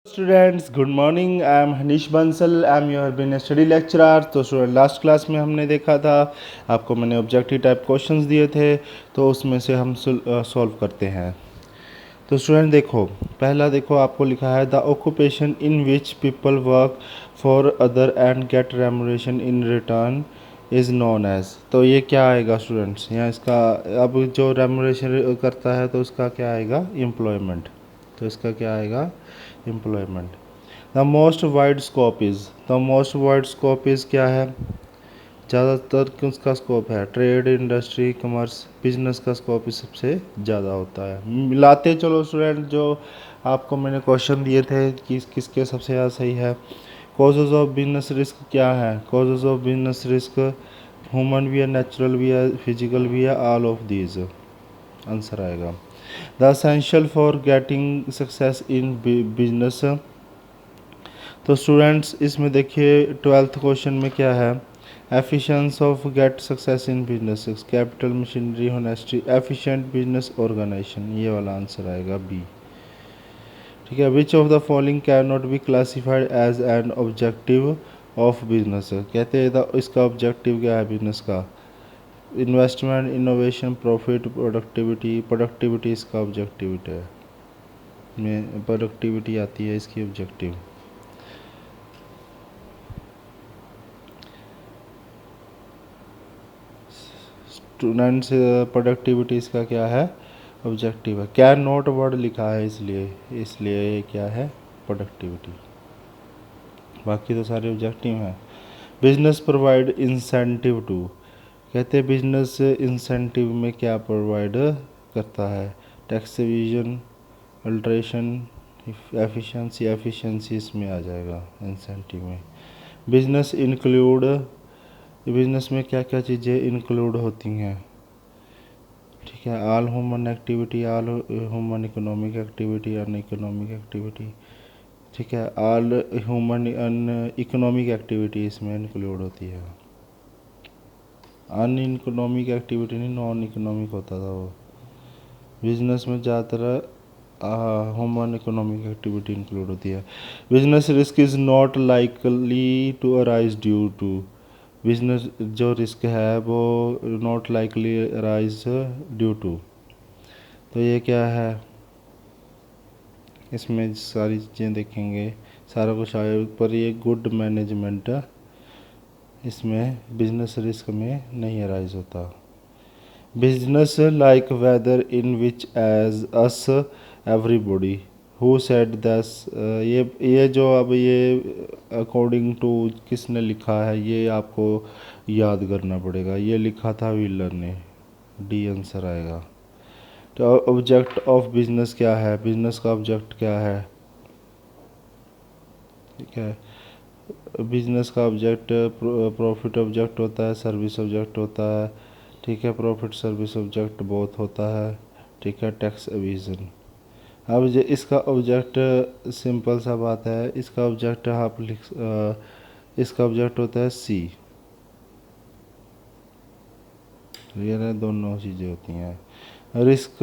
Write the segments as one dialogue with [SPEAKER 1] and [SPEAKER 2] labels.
[SPEAKER 1] Students good morning. I am Hanish Bansal, I am your bin study lecturer. तो student last class में हमने देखा था, आपको मैंने ऑब्जेक्टिव टाइप क्वेश्चंस दिए थे, तो उसमें से हम सॉल्व करते हैं। तो स्टूडेंट देखो, पहला देखो आपको लिखा है the occupation in which people work for other and get remuneration in return is known as. तो ये क्या आएगा स्टूडेंट्स, यहाँ इसका अब जो रेमुनरेशन करता है तो उसका क्या आएगा, एम्प्लॉयमेंट। तो इसका क्या आएगा, employment. The most wide scope is, the most wide scope is क्या है, ज़्यादातर किसका स्कोप है, ट्रेड, इंडस्ट्री, कमर्स, बिजनेस का स्कोप इस सबसे ज़्यादा होता है। मिलाते चलो स्टूडेंट, जो आपको मैंने क्वेश्चन दिए थे कि किसके सबसे ज़्यादा सही है। कॉजेज ऑफ बिजनेस रिस्क क्या है, causes of business risk human भी है, नेचुरल भी है, फिजिकल भी है, ऑल ऑफ दीज आंसर आएगा। The essential for getting success in business. तो स्टूडेंट्स इसमें देखिए 12th क्वेश्चन में क्या है, efficiency of get success in business, capital, machinery, honesty, efficient business organisation, ये वाला आंसर आएगा बी। ठीक है। Which of the following can not be classified as an objective of business. कहते हैं इसका ऑब्जेक्टिव क्या है बिजनेस का, investment, innovation, profit, productivity. Productivity इसका ऑब्जेक्टिविटी है, में प्रोडक्टिविटी आती है इसकी ऑब्जेक्टिव। स्टूडेंट्स प्रोडक्टिविटी इसका क्या है, ऑब्जेक्टिव है। कैन नॉट वर्ड लिखा है इसलिए इसलिए ये क्या है, प्रोडक्टिविटी। बाकी तो सारे ऑब्जेक्टिव हैं। बिजनेस प्रोवाइड इंसेंटिव टू, कहते हैं बिजनेस इंसेंटिव में क्या प्रोवाइड करता है, tax Avision, alteration, efficiency. Efficiency इसमें आ जाएगा इंसेंटिव में। बिजनेस इंक्लूड, बिजनेस में क्या क्या चीज़ें इंक्लूड होती हैं, ठीक है। All human activity, all human economic activity, un economic activity, ठीक है। All human un economic activity इसमें इंक्लूड होती है। अन इकोनॉमिक एक्टिविटी नहीं, नॉन इकोनॉमिक होता था वो। बिजनेस में ज़्यादातर ह्यूमन इकोनॉमिक एक्टिविटी इंक्लूड होती है। Business risk is not likely to arise due to, business जो रिस्क है वो not likely arise due to. तो ये क्या है, इसमें सारी चीज़ें देखेंगे, सारा कुछ आए, पर ये गुड मैनेजमेंट इसमें बिजनेस रिस्क में नहीं अराइज होता। Business like weather in which as us everybody who said thus. ये जो अब ये अकॉर्डिंग टू किसने लिखा है, ये आपको याद करना पड़ेगा। ये लिखा था व्हीलर ने, डी आंसर आएगा। तो ऑब्जेक्ट ऑफ बिजनेस क्या है, बिजनेस का ऑब्जेक्ट क्या है, ठीक है। बिजनेस का ऑब्जेक्ट प्रॉफिट ऑब्जेक्ट होता है, सर्विस ऑब्जेक्ट होता है, ठीक है। प्रॉफिट सर्विस ऑब्जेक्ट बहुत होता है, ठीक है। Tax Avision. अब इसका ऑब्जेक्ट सिंपल सा बात है, इसका ऑब्जेक्ट आप इसका ऑब्जेक्ट होता है सी, क्लियर है, दोनों चीज़ें होती हैं। रिस्क,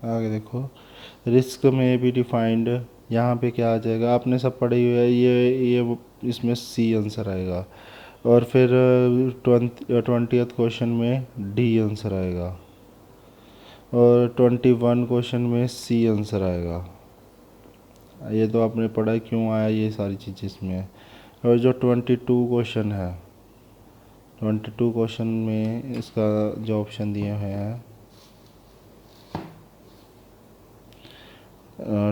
[SPEAKER 1] आगे देखो, रिस्क में भी डिफाइंड, यहाँ पे क्या आ जाएगा, आपने सब पढ़ी हुई है, ये इसमें सी आंसर आएगा। और फिर 20th क्वेश्चन में डी आंसर आएगा, और 21 क्वेश्चन में सी आंसर आएगा। ये तो आपने पढ़ा है क्यों आया, ये सारी चीज़ें इसमें है। और जो 22 क्वेश्चन है, 22 क्वेश्चन में इसका जो ऑप्शन दिए हुए हैं,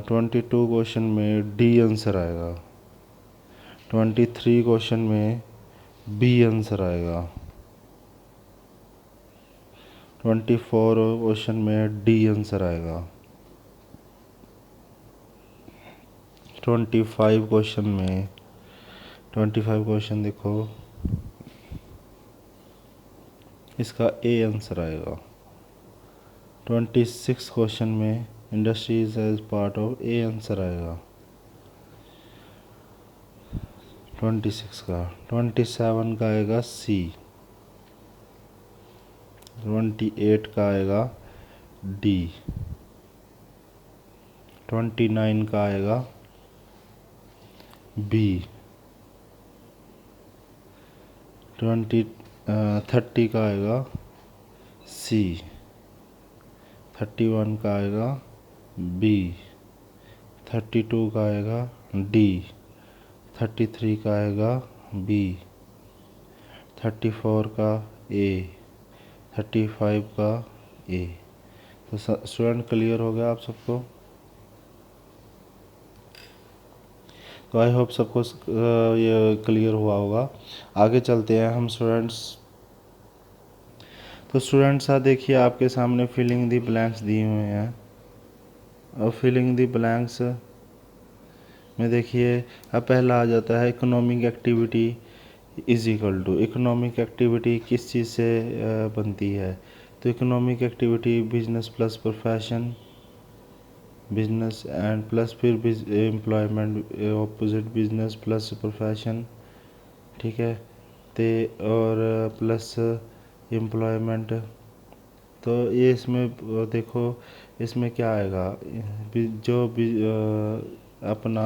[SPEAKER 1] 22 क्वेश्चन में डी आंसर आएगा, 23 क्वेश्चन में बी आंसर आएगा, 24 क्वेश्चन में डी आंसर आएगा, 25 क्वेश्चन में, 25 क्वेश्चन देखो, इसका ए आंसर आएगा। 26 क्वेश्चन में industries as part of, A answer आएगा 26 का। 27 का आएगा सी, 28 का आएगा डी, 29 का आएगा बी। 30 का आएगा सी। 31 का आएगा बी। 32 का आएगा डी। 33 का आएगा बी। 34 का ए। 35 का ए। तो स्टूडेंट क्लियर हो गया आप सबको? तो आई होप सबको ये क्लियर हुआ होगा। आगे चलते हैं हम स्टूडेंट्स। तो स्टूडेंट्स देखिए आपके सामने फिलिंग दी ब्लैंक्स दिए हुए हैं। और फिलिंग दी ब्लैंक्स में देखिए अब पहला आ जाता है economic activity is equal to. Economic activity किस चीज़ से बनती है? तो economic activity business plus profession, business and plus फिर employment, opposite business plus profession, ठीक है, ते और प्लस एम्प्लॉयमेंट। तो ये इसमें देखो इसमें क्या आएगा, जो अपना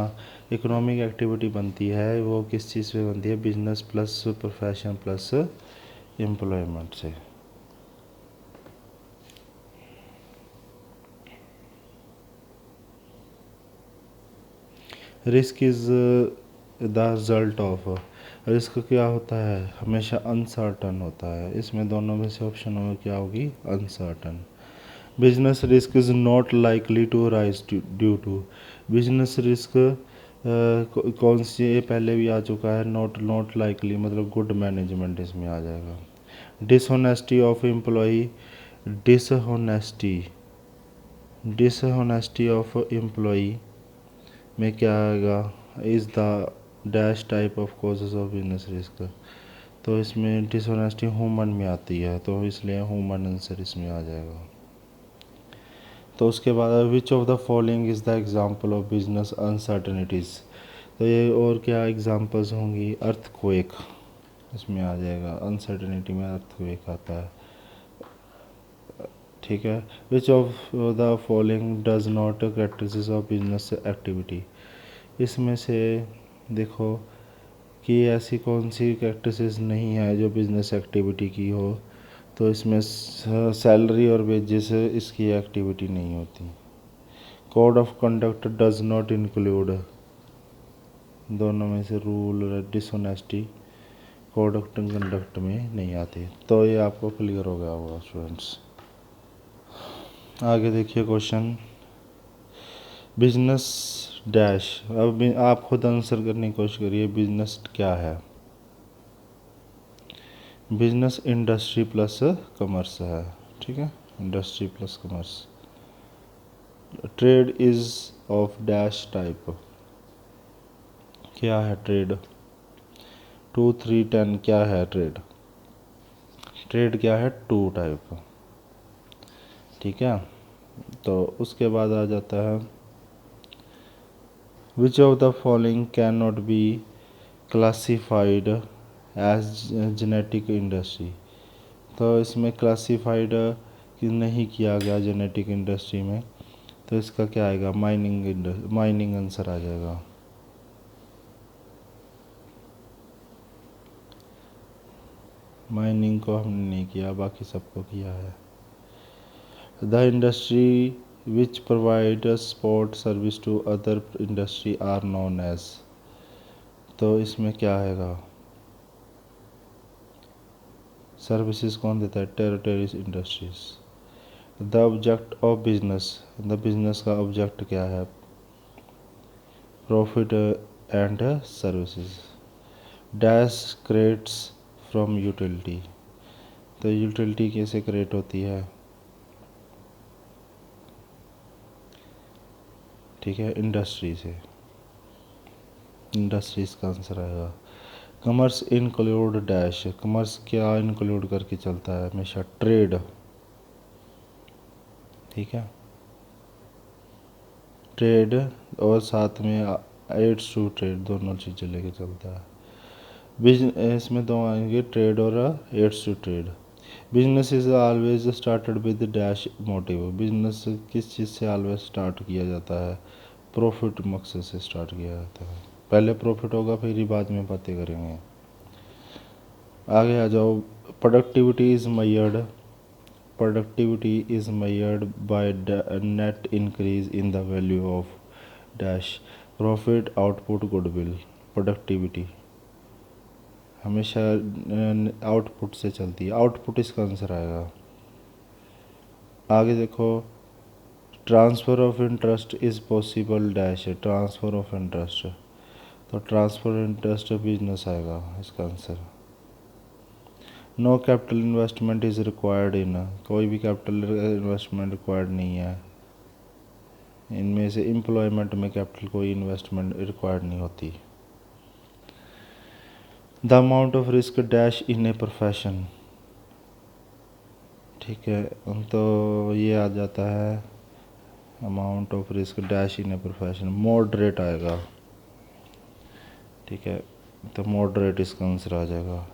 [SPEAKER 1] इकोनॉमिक एक्टिविटी बनती है वो किस चीज़ से बनती है? Business plus profession plus employment से। Risk is the result of. Risk क्या होता है? हमेशा अनसर्टन होता है। इसमें दोनों में से ऑप्शन में क्या होगी? Uncertain. Business risk is not likely to rise due to. Business risk कौन सी? ये पहले भी आ चुका है। नॉट लाइकली मतलब गुड मैनेजमेंट इसमें आ जाएगा। Dishonesty of employee. Dishonesty of employee में क्या आएगा? Is the dash type of causes of business risk. तो इसमें डिसऑनेस्टी ह्यूमन में आती है, तो इसलिए ह्यूमन आंसर इसमें आ जाएगा। तो उसके बाद which of the following is the example of business uncertainties. तो ये और क्या एग्जांपल्स होंगी? अर्थक्वेक इसमें आ जाएगा। अनसर्टनिटी में अर्थक्वेक आता है, ठीक है। Which of the following does not characteristics of business activity. इसमें से देखो कि ऐसी कौन सी कैरेक्टरिस्टिक्स नहीं है जो बिजनेस एक्टिविटी की हो। तो इसमें सैलरी और वेजेस इसकी एक्टिविटी नहीं होती। Code of conduct does not include. दोनों में से rule dishonesty code of conduct में नहीं आती। तो ये आपको क्लियर हो गया होगा स्टूडेंट्स। आगे देखिए क्वेश्चन। Business dash. अब आप खुद आंसर करने की कोशिश करिए। बिजनेस क्या है? बिजनेस इंडस्ट्री प्लस कॉमर्स है, ठीक है, industry plus commerce. Trade is of dash type. क्या है ट्रेड? 2 3 10 क्या है ट्रेड? ट्रेड क्या है? 2 टाइप, ठीक है। तो उसके बाद आ जाता है which of the following can not be classified as genetic industry. तो इसमें क्लासिफाइड नहीं किया गया जेनेटिक इंडस्ट्री में, तो इसका क्या आएगा? माइनिंग आंसर आ जाएगा। माइनिंग को हमने नहीं किया, बाकी सबको किया है। The industry which provide support service to other industry are known as. तो इसमें क्या आएगा? सर्विसेज कौन देता है? Territories industries. The object of business. The business का ऑब्जेक्ट क्या है? Profit and services. Dash creates from utility. तो यूटिलिटी कैसे क्रिएट होती है? ठीक है, इंडस्ट्री से। इंडस्ट्रीज का आंसर आएगा। Commerce include dash. कॉमर्स क्या इंक्लूड करके चलता है हमेशा? ट्रेड, ठीक है, ट्रेड और साथ में एड्स टू ट्रेड दोनों चीज़ें लेके चलता है। बिजनेस में दो आएंगे, ट्रेड और aids to trade. Business is always started with dash motive. Business किस चीज़ से ऑलवेज स्टार्ट किया जाता है? प्रॉफिट मकसद से स्टार्ट किया जाता है। पहले प्रॉफिट होगा फिर ही बाद में बातें करेंगे। आगे आ जाओ। Productivity is measured by net increase in the value of dash profit output goodwill. Productivity हमेशा आउटपुट से चलती है, आउटपुट इसका आंसर आएगा। आगे देखो। Transfer of interest is possible dash transfer of interest, तो ट्रांसफ़र इंटरेस्ट बिजनेस आएगा इसका answer. No capital investment is required in, कोई भी कैपिटल इन्वेस्टमेंट रिक्वायर्ड नहीं है इनमें से। एम्प्लॉयमेंट में कैपिटल कोई इन्वेस्टमेंट रिक्वायर्ड नहीं होती। The amount of risk dash in a profession, ठीक है, तो ये आ जाता है amount of risk dash in a profession, moderate आएगा, ठीक है, तो मॉडरेट इसका आंसर आ जाएगा।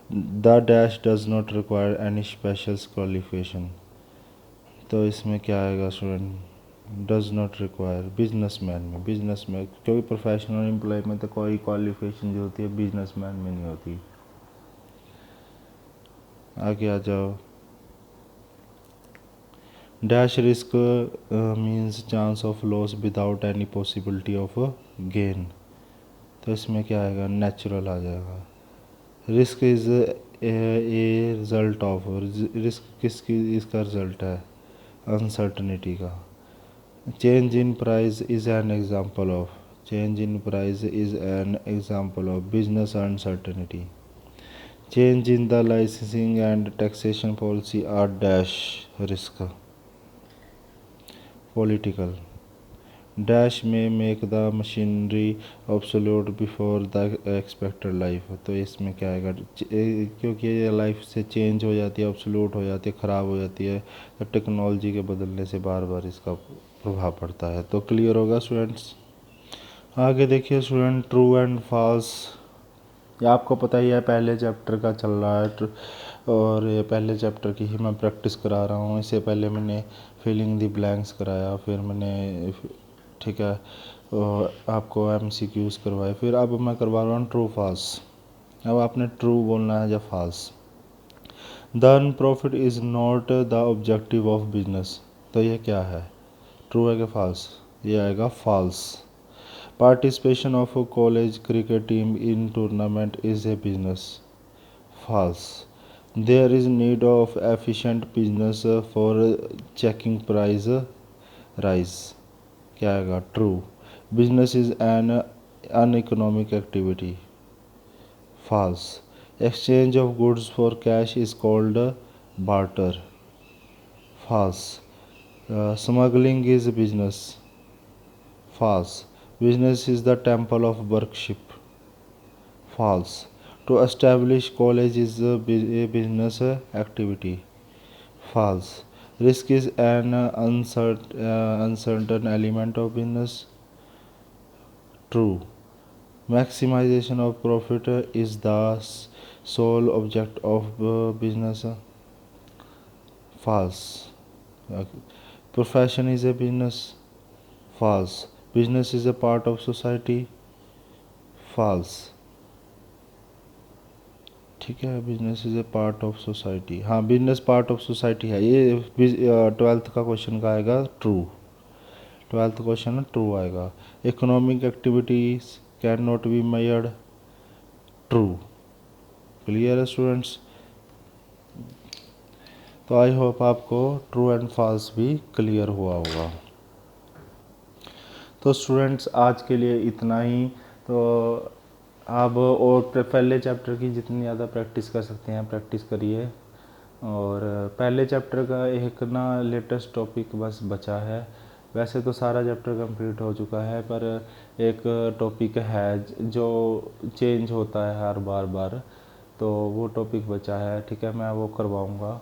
[SPEAKER 1] The dash does not require any special qualification, तो इसमें क्या आएगा student? Does not require businessman में, क्योंकि प्रोफेशनल एम्प्लॉय में तो कोई क्वालिफिकेशन जो होती है बिजनेसमैन में नहीं होती। आगे आ जाओ। Dash risk means chance of loss without any possibility of gain, तो इसमें क्या आएगा? नेचुरल आ जाएगा। Risk is a result of, risk किसकी इसका रिजल्ट है? अनसर्टनिटी का। Change in price is an example of, change in price is an example of business uncertainty. Change in the licensing and taxation policy are dash risk. Political. Dash में make the machinery obsolete before the expected life, तो इसमें क्या आएगा? क्योंकि ये life से change हो जाती है, ऑब्सोल्यूट हो जाती है, ख़राब हो जाती है, तो टेक्नोलॉजी के बदलने से बार बार इसका प्रभाव पड़ता है। तो क्लियर होगा स्टूडेंट्स। आगे देखिए स्टूडेंट, ट्रू एंड फॉल्स, ये आपको पता ही है पहले चैप्टर का चल रहा है, और ये पहले चैप्टर की ही मैं प्रैक्टिस करा रहा हूँ। इससे पहले मैंने फिलिंग द ब्लैंक्स कराया, फिर मैंने, ठीक है, और आपको MCQs करवाए, फिर अब मैं करवा रहा हूँ ट्रू फॉल्स। अब आपने ट्रू बोलना है या false. The profit is not the objective of business, तो ये क्या है? ट्रू है कि फॉल्स? ये आएगा false. Participation of college cricket team in tournament is a business, false. There is need of efficient business for checking price rise, क्या आएगा? True. Business is an uneconomic activity, false. Exchange of goods for cash is called barter, false. Smuggling is business, false. Business is the temple of worship, false. To establish college is a business activity, false. Risk is an uncertain element of business, true. Maximization of profit is the sole object of business, false. Profession is a business, false. Business is a part of society, false. ठीक है, business is a part of society, हाँ business part of society है। ये 12th का question का आएगा true, 12th question true आएगा। Economic activities can not be measured, true. Clear है स्टूडेंट्स? तो आई होप आपको ट्रू एंड फॉल्स भी क्लियर हुआ होगा। तो स्टूडेंट्स आज के लिए इतना ही। तो आप और पहले चैप्टर की जितनी ज़्यादा प्रैक्टिस कर सकते हैं प्रैक्टिस करिए। और पहले चैप्टर का एक ना लेटेस्ट टॉपिक बस बचा है। वैसे तो सारा चैप्टर कंप्लीट हो चुका है, पर एक टॉपिक है जो चेंज होता है हर बार, तो वो टॉपिक बचा है, ठीक है, मैं वो करवाऊँगा,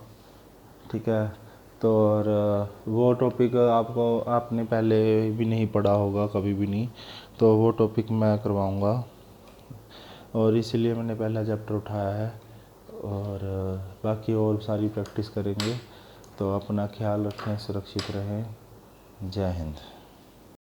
[SPEAKER 1] ठीक है। तो और वो टॉपिक आपने पहले भी नहीं पढ़ा होगा, कभी भी नहीं, तो वो टॉपिक मैं करवाऊँगा, और इसीलिए मैंने पहला चैप्टर उठाया है। और बाकी और सारी प्रैक्टिस करेंगे। तो अपना ख्याल रखें, सुरक्षित रहें। जय हिंद।